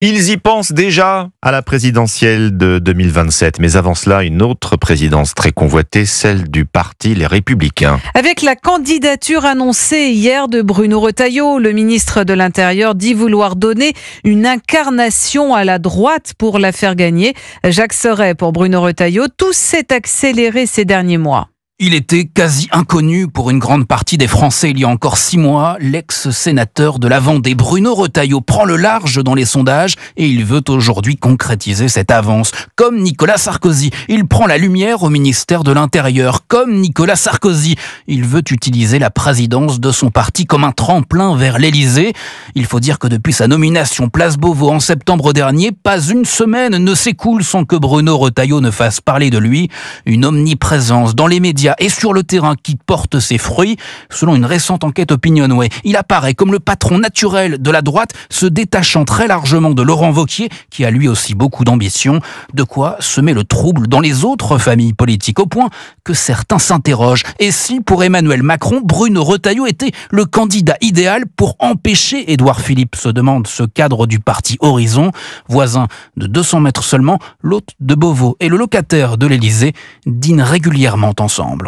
Ils y pensent déjà à la présidentielle de 2027. Mais avant cela, une autre présidence très convoitée, celle du parti Les Républicains. Avec la candidature annoncée hier de Bruno Retailleau, le ministre de l'Intérieur dit vouloir donner une incarnation à la droite pour la faire gagner. Jacques Serret pour Bruno Retailleau, tout s'est accéléré ces derniers mois. Il était quasi inconnu pour une grande partie des Français il y a encore 6 mois. L'ex-sénateur de la Vendée, Bruno Retailleau, prend le large dans les sondages et il veut aujourd'hui concrétiser cette avance. Comme Nicolas Sarkozy, il prend la lumière au ministère de l'Intérieur. Comme Nicolas Sarkozy, il veut utiliser la présidence de son parti comme un tremplin vers l'Élysée. Il faut dire que depuis sa nomination place Beauvau en septembre dernier, pas une semaine ne s'écoule sans que Bruno Retailleau ne fasse parler de lui. Une omniprésence dans les médias et sur le terrain qui porte ses fruits. Selon une récente enquête Opinionway, il apparaît comme le patron naturel de la droite, se détachant très largement de Laurent Wauquiez, qui a lui aussi beaucoup d'ambition. De quoi semer le trouble dans les autres familles politiques, au point que certains s'interrogent. Et si, pour Emmanuel Macron, Bruno Retailleau était le candidat idéal pour empêcher Édouard Philippe, se demande ce cadre du parti Horizon. Voisin de 200 mètres seulement, l'hôte de Beauvau et le locataire de l'Élysée dînent régulièrement ensemble.